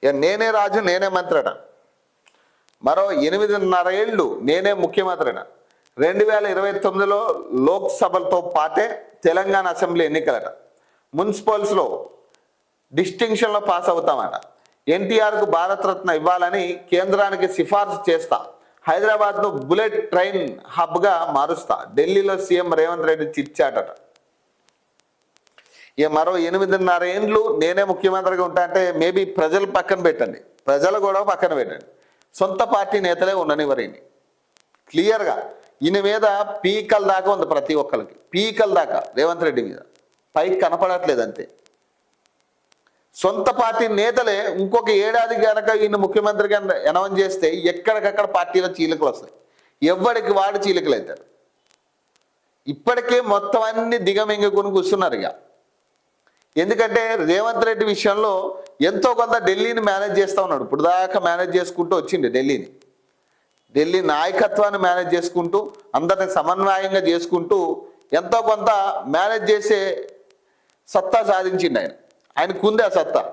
ఇక నేనే రాజు నేనే మంత్రి అట. మరో 8.5 ఏళ్ళు నేనే ముఖ్యమంత్రి అట. 2029లో లోక్సభలతో పాటే తెలంగాణ అసెంబ్లీ ఎన్నికలట. మున్సిపల్స్లో డిస్టింక్షన్లో పాస్ అవుతామట. ఎన్టీఆర్కు భారతరత్న ఇవ్వాలని కేంద్రానికి సిఫార్సు చేస్తా. హైదరాబాద్ను బుల్లెట్ ట్రైన్ హబ్గా మారుస్తా. ఢిల్లీలో సీఎం రేవంత్ రెడ్డి చిట్చాటట. ఇక మరో 8.5 ఏళ్ళు నేనే ముఖ్యమంత్రిగా ఉంటా అంటే మేబీ ప్రజలు పక్కన పెట్టండి, ప్రజలు కూడా పక్కన పెట్టండి, సొంత పార్టీ నేతలే ఉండనివ్వరండి. క్లియర్గా ఈయన మీద పీకల దాకా ఉంది, ప్రతి ఒక్కరికి పీకల దాకా రేవంత్ రెడ్డి మీద, పైకి కనపడట్లేదు అంతే. సొంత పార్టీ నేతలే ఇంకొక ఏడాది కనుక ఈయన ముఖ్యమంత్రిగా అనౌన్స్ చేస్తే ఎక్కడికక్కడ పార్టీలో చీలికలు వస్తాయి, ఎవరికి వాడు చీలికలు అవుతారు. ఇప్పటికే మొత్తం అన్ని దిగమింగుకుని కూర్చున్నారు. ఇక ఎందుకంటే రేవంత్ రెడ్డి విషయంలో ఎంతో కొంత ఢిల్లీని మేనేజ్ చేస్తూ ఉన్నాడు. ఇప్పుడు దాకా మేనేజ్ చేసుకుంటూ వచ్చింది ఢిల్లీ నాయకత్వాన్ని మేనేజ్ చేసుకుంటూ, అందరిని సమన్వయంగా చేసుకుంటూ ఎంతో కొంత మేనేజ్ చేసే సత్తా సాధించింది ఆయనకు ఉంది ఆ సత్తా.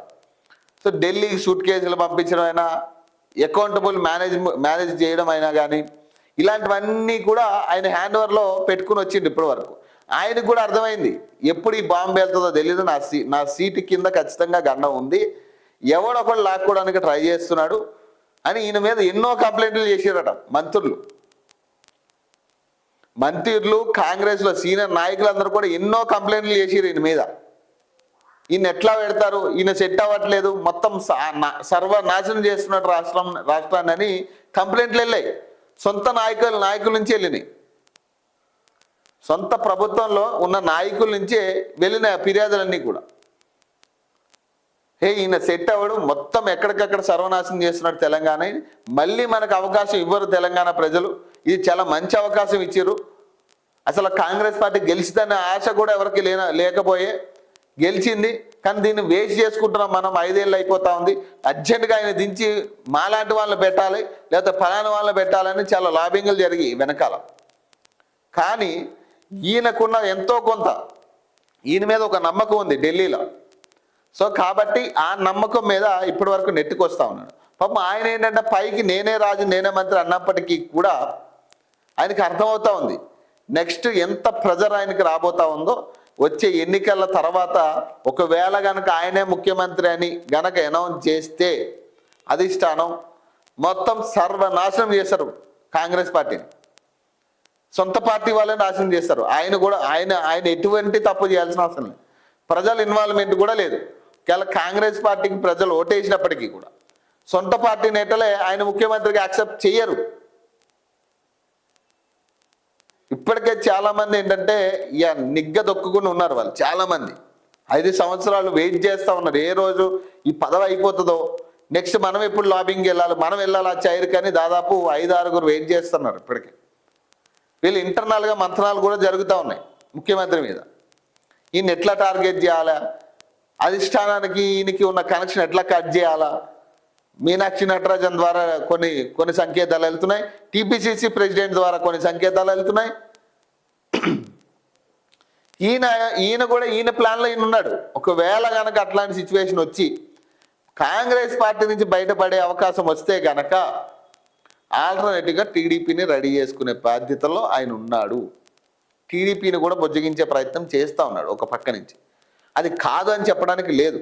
సో ఢిల్లీకి సూట్ కేసులు పంపించడం అయినా, అకౌంటబుల్ మేనేజ్ చేయడం అయినా కానీ ఇలాంటివన్నీ కూడా ఆయన హ్యాండ్ ఓవర్లో పెట్టుకుని వచ్చింది ఇప్పటి వరకు. ఆయనకు కూడా అర్థమైంది ఎప్పుడు ఈ బాంబు వెళ్తుందో తెలియదు, నా సీటు కింద ఖచ్చితంగా గండం ఉంది, ఎవడొకడు లాక్కోవడానికి ట్రై చేస్తున్నాడు అని ఈయన మీద ఎన్నో కంప్లైంట్లు చేసారట మంత్రులు కాంగ్రెస్లో సీనియర్ నాయకులందరూ కూడా ఎన్నో కంప్లైంట్లు చేసారు ఈయన మీద. ఈయన ఎట్లా పెడతారు, ఈయన సెట్ అవ్వట్లేదు, మొత్తం సర్వనాశనం చేస్తున్నాడు రాష్ట్రాన్ని అని కంప్లైంట్లు వెళ్ళాయి. సొంత నాయకుల నుంచి వెళ్ళినాయి, సొంత ప్రభుత్వంలో ఉన్న నాయకుల నుంచే వెళ్ళిన ఫిర్యాదులన్నీ కూడా. ఈయన సెట్ అవ్వడు, మొత్తం ఎక్కడికక్కడ సర్వనాశనం చేస్తున్నాడు తెలంగాణ, మళ్ళీ మనకు అవకాశం ఇవ్వరు తెలంగాణ ప్రజలు, ఇది చాలా మంచి అవకాశం ఇచ్చారు. అసలు కాంగ్రెస్ పార్టీ గెలిచిందనే ఆశ కూడా ఎవరికి లేకపోయే గెలిచింది, కానీ దీన్ని వేస్ట్ చేసుకుంటున్నాం మనం. 5 ఏళ్ళు అయిపోతా ఉంది, అర్జెంటుగా ఆయన దించి మాలాంటి వాళ్ళని పెట్టాలి, లేకపోతే ఫలానా వాళ్ళని పెట్టాలని చాలా లాబింగ్లు జరిగి వెనకాల. కానీ ఈయనకున్న ఎంతో కొంత ఈయన మీద ఒక నమ్మకం ఉంది ఢిల్లీలో. సో కాబట్టి ఆ నమ్మకం మీద ఇప్పటి వరకు నెట్టుకొస్తా ఉన్నాడు. పాపం ఆయన ఏంటంటే పైకి నేనే రాజు నేనే మంత్రి అన్నప్పటికీ కూడా ఆయనకి అర్థమవుతా ఉంది నెక్స్ట్ ఎంత ప్రెజర్ ఆయనకి రాబోతా ఉందో. వచ్చే ఎన్నికల తర్వాత ఒకవేళ గనక ఆయనే ముఖ్యమంత్రి అని గనక అనౌన్స్ చేస్తే అధిష్టానం మొత్తం సర్వనాశనం చేశారు కాంగ్రెస్ పార్టీని, సొంత పార్టీ వాళ్ళే నాశనం చేస్తారు. ఆయన ఎటువంటి తప్పు చేయాల్సిన అవసరం లేదు, ప్రజల ఇన్వాల్వ్మెంట్ కూడా లేదు. కాంగ్రెస్ పార్టీకి ప్రజలు ఓటేసినప్పటికీ కూడా సొంత పార్టీ నేతలే ఆయన ముఖ్యమంత్రిగా యాక్సెప్ట్ చేయరు. ఇప్పటికే చాలా మంది ఏంటంటే ఇక నిగ్గదొక్కుని ఉన్నారు వాళ్ళు, చాలా మంది 5 సంవత్సరాలు వెయిట్ చేస్తూ ఉన్నారు, ఏ రోజు ఈ పదవి అయిపోతుందో, నెక్స్ట్ మనం ఎప్పుడు లాబింగ్కి వెళ్ళాలి, మనం వెళ్ళాలి ఆ చైర్ కానీ దాదాపు 5-6 వెయిట్ చేస్తున్నారు. ఇప్పటికే వీళ్ళు ఇంటర్నల్గా మంత్రాలు కూడా జరుగుతూ ఉన్నాయి ముఖ్యమంత్రి మీద. ఈయన ఎట్లా టార్గెట్ చేయాలా, అధిష్టానానికి ఈయనకి ఉన్న కనెక్షన్ ఎట్లా కట్ చేయాలా, మీనాక్షి నటరాజన్ ద్వారా కొన్ని సంకేతాలు వెళ్తున్నాయి, టీపీసీసీ ప్రెసిడెంట్ ద్వారా కొన్ని సంకేతాలు వెళ్తున్నాయి. ఈయన కూడా ఈయన ప్లాన్లో ఈయన ఉన్నాడు. ఒకవేళ కనుక అట్లాంటి సిచ్యువేషన్ వచ్చి కాంగ్రెస్ పార్టీ నుంచి బయటపడే అవకాశం వస్తే కనుక ఆల్టర్నేటివ్గా టీడీపీని రెడీ చేసుకునే బాధ్యతలో ఆయన ఉన్నాడు. టీడీపీని కూడా బుజ్జగించే ప్రయత్నం చేస్తూ ఉన్నాడు ఒక పక్క నుంచి. అది కాదు అని చెప్పడానికి లేదు,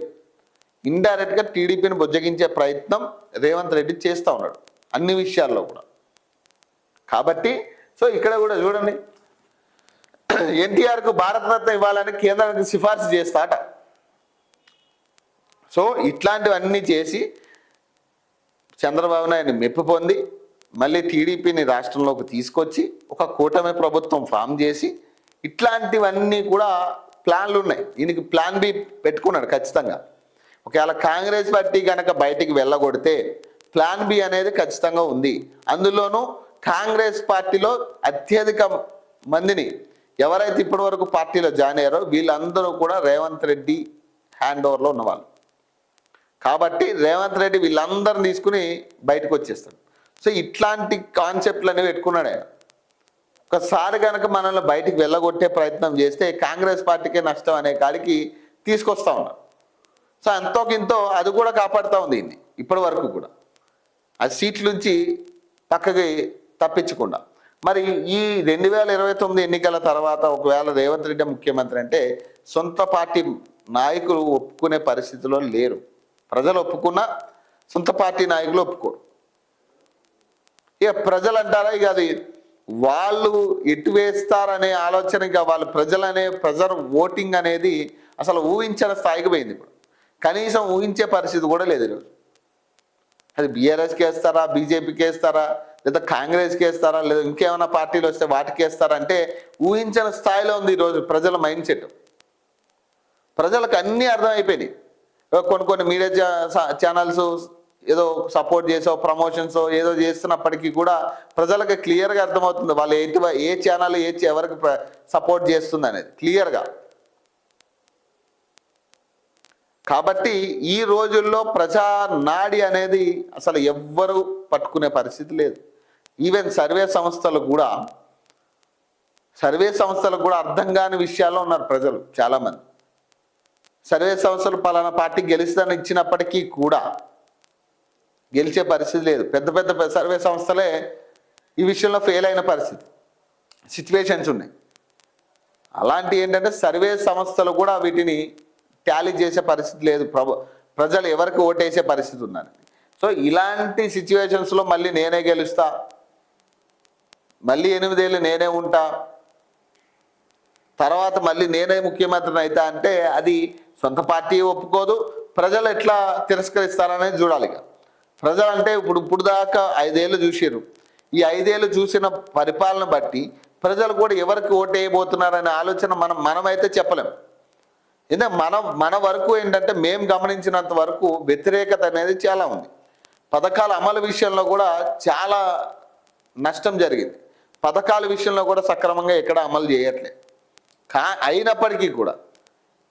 ఇండైరెక్ట్గా టీడీపీని బుజ్జగించే ప్రయత్నం రేవంత్ రెడ్డి చేస్తూ ఉన్నాడు అన్ని విషయాల్లో కూడా. కాబట్టి సో ఇక్కడ కూడా చూడండి, ఎన్టీఆర్కు భారతరత్న ఇవ్వాలని కేంద్రానికి సిఫార్సు చేస్తాట. సో ఇట్లాంటివన్నీ చేసి చంద్రబాబు నాయుడు మెప్పు పొంది మళ్ళీ టీడీపీని రాష్ట్రంలోకి తీసుకొచ్చి ఒక కూటమి ప్రభుత్వం ఫామ్ చేసి ఇట్లాంటివన్నీ కూడా ప్లాన్లు ఉన్నాయి. ఈయనకి ప్లాన్ బి పెట్టుకున్నాడు ఖచ్చితంగా. ఒకవేళ కాంగ్రెస్ పార్టీ కనుక బయటికి వెళ్ళగొడితే ప్లాన్ బి అనేది ఖచ్చితంగా ఉంది. అందులోనూ కాంగ్రెస్ పార్టీలో అత్యధిక మందిని ఎవరైతే ఇప్పటి వరకు పార్టీలో జాయిన్ అయ్యారో వీళ్ళందరూ కూడా రేవంత్ రెడ్డి హ్యాండ్ ఓవర్లో ఉన్నవాళ్ళు. కాబట్టి రేవంత్ రెడ్డి వీళ్ళందరిని తీసుకుని బయటకు వచ్చేస్తాడు. సో ఇట్లాంటి కాన్సెప్ట్లు అనేవి పెట్టుకున్నాడు ఆయన. ఒకసారి కనుక మనల్ని బయటికి వెళ్ళగొట్టే ప్రయత్నం చేస్తే కాంగ్రెస్ పార్టీకే నష్టం అనే కాడికి తీసుకొస్తా ఉన్నారు. సో ఎంతో కింతో అది కూడా కాపాడుతూ ఉంది. ఇప్పటి వరకు కూడా ఆ సీట్ల నుంచి పక్కకి తప్పించకుండా. మరి ఈ 2029 ఎన్నికల తర్వాత ఒకవేళ రేవంత్ రెడ్డి ముఖ్యమంత్రి అంటే సొంత పార్టీ నాయకులు ఒప్పుకునే పరిస్థితిలో లేరు. ప్రజలు ఒప్పుకున్నా సొంత పార్టీ నాయకులు ఒప్పుకోరు. ఇక ప్రజలు అంటారా, ఇక అది వాళ్ళు ఎటు వేస్తారనే ఆలోచన, ఇక వాళ్ళు ప్రజల ఓటింగ్ అనేది అసలు ఊహించిన స్థాయికి పోయింది. ఇప్పుడు కనీసం ఊహించే పరిస్థితి కూడా లేదు ఈరోజు. అది బీఆర్ఎస్కి వేస్తారా, బీజేపీకి వేస్తారా, లేదా కాంగ్రెస్కి వేస్తారా, లేదా ఇంకేమైనా పార్టీలు వస్తే వాటికి వేస్తారా అంటే ఊహించిన స్థాయిలో ఉంది ఈరోజు ప్రజల మైండ్ సెట్. ప్రజలకు అన్నీ అర్థమైపోయినాయి. కొన్ని మీడియా ఛానల్స్ ఏదో సపోర్ట్ చేసో ప్రమోషన్స్ ఏదో చేస్తున్నప్పటికీ కూడా ప్రజలకు క్లియర్గా అర్థమవుతుంది వాళ్ళు ఏ ఛానల్ ఎవరికి సపోర్ట్ చేస్తుంది అనేది క్లియర్గా. కాబట్టి ఈ రోజుల్లో ప్రజా నాడి అనేది అసలు ఎవ్వరు పట్టుకునే పరిస్థితి లేదు. ఈవెన్ సర్వే సంస్థలు కూడా అర్థం కాని విషయాల్లో ఉన్నారు ప్రజలు చాలామంది. సర్వే సంస్థలు పలానా పార్టీ గెలుస్తుందని ఇచ్చినప్పటికీ కూడా గెలిచే పరిస్థితి లేదు. పెద్ద సర్వే సంస్థలే ఈ విషయంలో ఫెయిల్ అయిన సిచ్యువేషన్స్ ఉన్నాయి. అలాంటి ఏంటంటే సర్వే సంస్థలు కూడా వీటిని టాలీ చేసే పరిస్థితి లేదు. ప్రజలు ఎవరికి ఓటేసే పరిస్థితి ఉందని. సో ఇలాంటి సిచ్యువేషన్స్లో మళ్ళీ నేనే గెలుస్తా, మళ్ళీ 8 ఏళ్ళు నేనే ఉంటా, తర్వాత మళ్ళీ నేనే ముఖ్యమంత్రిని అవుతా అంటే అది సొంత పార్టీ ఒప్పుకోదు. ప్రజలు ఎట్లా తిరస్కరిస్తారనేది చూడాలి. ప్రజలు అంటే ఇప్పుడు దాకా 5 ఏళ్ళు చూసారు. ఈ 5 ఏళ్ళు చూసిన పరిపాలన బట్టి ప్రజలు కూడా ఎవరికి ఓటు వేయబోతున్నారనే ఆలోచన మనమైతే చెప్పలేం. ఎందుకంటే మన వరకు ఏంటంటే మేము గమనించినంత వరకు వ్యతిరేకత అనేది చాలా ఉంది. పథకాల అమలు విషయంలో కూడా చాలా నష్టం జరిగింది. పథకాల విషయంలో కూడా సక్రమంగా ఎక్కడ అమలు చేయట్లే. అయినప్పటికీ కూడా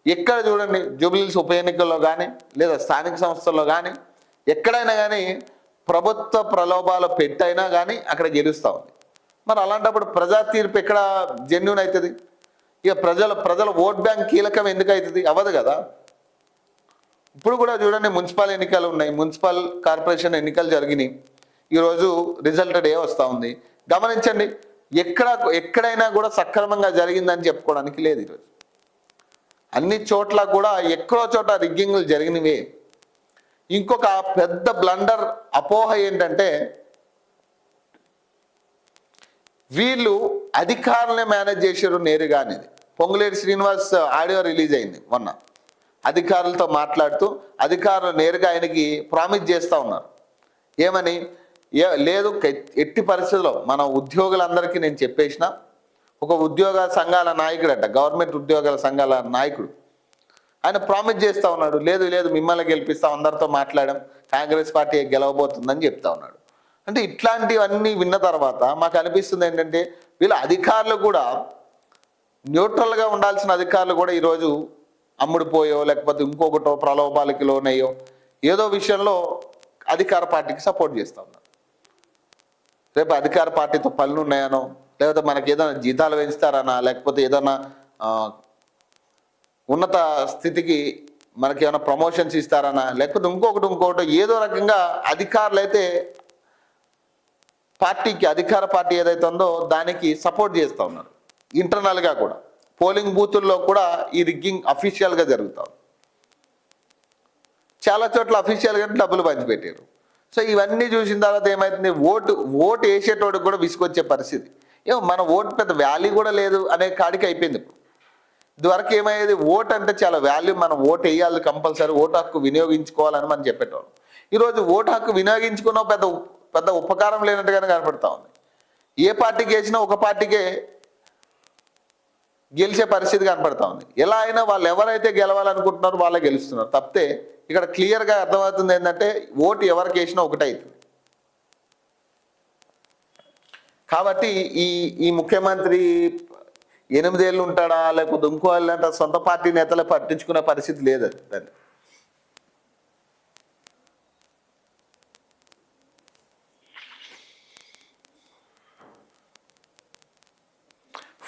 ఎక్కడ చూడండి జూబ్లీహిల్స్ ఉప ఎన్నికల్లో కానీ లేదా స్థానిక సంస్థల్లో కానీ ఎక్కడైనా కానీ ప్రభుత్వ ప్రలోభాలు పెట్టైనా కానీ అక్కడ గెలుస్తూ ఉంది. మరి అలాంటప్పుడు ప్రజా తీర్పు ఎక్కడ జెన్యూన్ అవుతుంది? ఇక ప్రజల ఓట్ బ్యాంక్ కీలకం ఎందుకు అవుతుంది? అవ్వదు కదా. ఇప్పుడు కూడా చూడండి మున్సిపల్ ఎన్నికలు ఉన్నాయి, మున్సిపల్ కార్పొరేషన్ ఎన్నికలు జరిగినాయి. ఈరోజు రిజల్ట్ డే వస్తూ ఉంది. గమనించండి, ఎక్కడైనా కూడా సక్రమంగా జరిగిందని చెప్పుకోవడానికి లేదు. ఈరోజు అన్ని చోట్ల కూడా ఎక్కడో చోట రిగ్గింగ్లు జరిగినవే. ఇంకొక పెద్ద బ్లండర్ అపోహ ఏంటంటే వీళ్ళు అధికారులనే మేనేజ్ చేశారు నేరుగా అనేది. పొంగులేటి శ్రీనివాస్ ఆడియో రిలీజ్ అయింది మొన్న. అధికారులతో మాట్లాడుతూ అధికారులు నేరుగా ఆయనకి ప్రామిస్ చేస్తూ ఉన్నారు. ఏమని? లేదు, ఎట్టి పరిస్థితుల్లో మన ఉద్యోగులందరికీ నేను చెప్పేసిన, ఒక ఉద్యోగ సంఘాల నాయకుడు అంట, గవర్నమెంట్ ఉద్యోగాల సంఘాల నాయకుడు, ఆయన ప్రామిస్ చేస్తూ ఉన్నాడు. లేదు మిమ్మల్ని గెలిపిస్తాం, అందరితో మాట్లాడాం, కాంగ్రెస్ పార్టీ గెలవబోతుందని చెప్తా ఉన్నాడు. అంటే ఇట్లాంటివన్నీ విన్న తర్వాత మాకు అనిపిస్తుంది ఏంటంటే వీళ్ళ అధికారులు కూడా న్యూట్రల్గా ఉండాల్సిన అధికారులు కూడా ఈరోజు అమ్ముడుపోయో లేకపోతే ఇంకొకటో ప్రలోభాలకి లోనయ్యో ఏదో విషయంలో అధికార పార్టీకి సపోర్ట్ చేస్తూ ఉన్నారు. రేపు అధికార పార్టీతో పనులు ఉన్నాయనో, లేకపోతే మనకి ఏదైనా జీతాలు పెంచుతారనా, లేకపోతే ఏదైనా ఉన్నత స్థితికి మనకి ఏమైనా ప్రమోషన్స్ ఇస్తారనా, లేకపోతే ఇంకొకటి ఏదో రకంగా అధికారులు అయితే పార్టీకి, అధికార పార్టీ ఏదైతే ఉందో దానికి సపోర్ట్ చేస్తూ ఉన్నారు. ఇంటర్నల్గా కూడా పోలింగ్ బూతుల్లో కూడా ఈ రిగ్గింగ్ అఫీషియల్గా జరుగుతూ ఉంది. చాలా చోట్ల అఫీషియల్గా డబ్బులు పంచిపెట్టారు. సో ఇవన్నీ చూసిన తర్వాత ఏమవుతుంది, ఓటు వేసేటోడికి కూడా విసుకొచ్చే పరిస్థితి. మన ఓటు పెద్ద వాల్యూ కూడా లేదు అనే కాడికి అయిపోయింది. ఇదివరకు ఏమయ్యేది, ఓటు అంటే చాలా వాల్యూ, మనం ఓటు వేయాలి కంపల్సరీ, ఓటు హక్కు వినియోగించుకోవాలని మనం చెప్పేటోళ్ళం. ఈరోజు ఓటు హక్కు వినియోగించుకున్న పెద్ద ఉపకారం లేనట్టుగానే కనపడతా ఉంది. ఏ పార్టీకి వేసినా ఒక పార్టీకే గెలిచే పరిస్థితి కనపడతా ఉంది. ఎలా అయినా వాళ్ళు ఎవరైతే గెలవాలనుకుంటున్నారో వాళ్ళే గెలుస్తున్నారు తప్పితే ఇక్కడ క్లియర్గా అర్థమవుతుంది ఏంటంటే ఓటు ఎవరికి వేసినా ఒకటే అవుతుంది. కాబట్టి ఈ ముఖ్యమంత్రి 8 ఏళ్ళు ఉంటాడా లేకపోతే ఇంకో అంటే సొంత పార్టీ నేతలే పట్టించుకునే పరిస్థితి లేదు. దాన్ని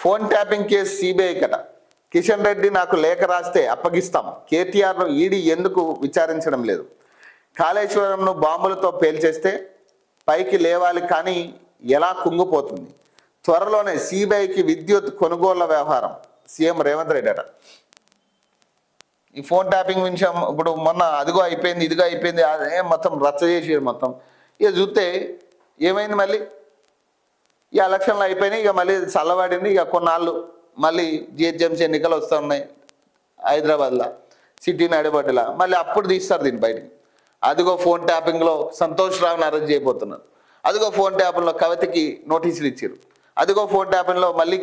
ఫోన్ ట్యాపింగ్ కేసు సిబిఐ కట. కిషన్ రెడ్డి నాకు లేఖ రాస్తే అప్పగిస్తాం, కేటీఆర్ను ఈడీ ఎందుకు విచారించడం లేదు? కాళేశ్వరంను బాంబులతో పేల్చేస్తే పైకి లేవాలి కానీ ఎలా కుంగిపోతుంది. త్వరలోనే సిబిఐకి విద్యుత్ కొనుగోళ్ల వ్యవహారం సీఎం రేవంత్ రెడ్డి అట. ఈ ఫోన్ ట్యాపింగ్ విషయం ఇప్పుడు మొన్న అదిగో అయిపోయింది ఇదిగో అయిపోయింది అదే మొత్తం రచ్చ చేసారు మొత్తం. ఇక చూస్తే ఏమైంది, మళ్ళీ ఈ ఎలక్షన్లు అయిపోయినాయి, ఇక మళ్ళీ చల్లబడింది. ఇక కొన్నాళ్ళు మళ్ళీ జిహెచ్ఎంసీ ఎన్నికలు వస్తూ ఉన్నాయి హైదరాబాద్లో, సిటీ నడిబడ్డలా. మళ్ళీ అప్పుడు తీస్తారు దీన్ని బయటికి. అదిగో ఫోన్ ట్యాపింగ్లో సంతోష్ రావుని అరెస్ట్ చేయబోతున్నారు, అదిగో ఫోన్ ట్యాపింగ్లో కవితకి నోటీసులు ఇచ్చారు, అదిగో ఫోన్ ట్యాపింగ్లో మళ్ళీ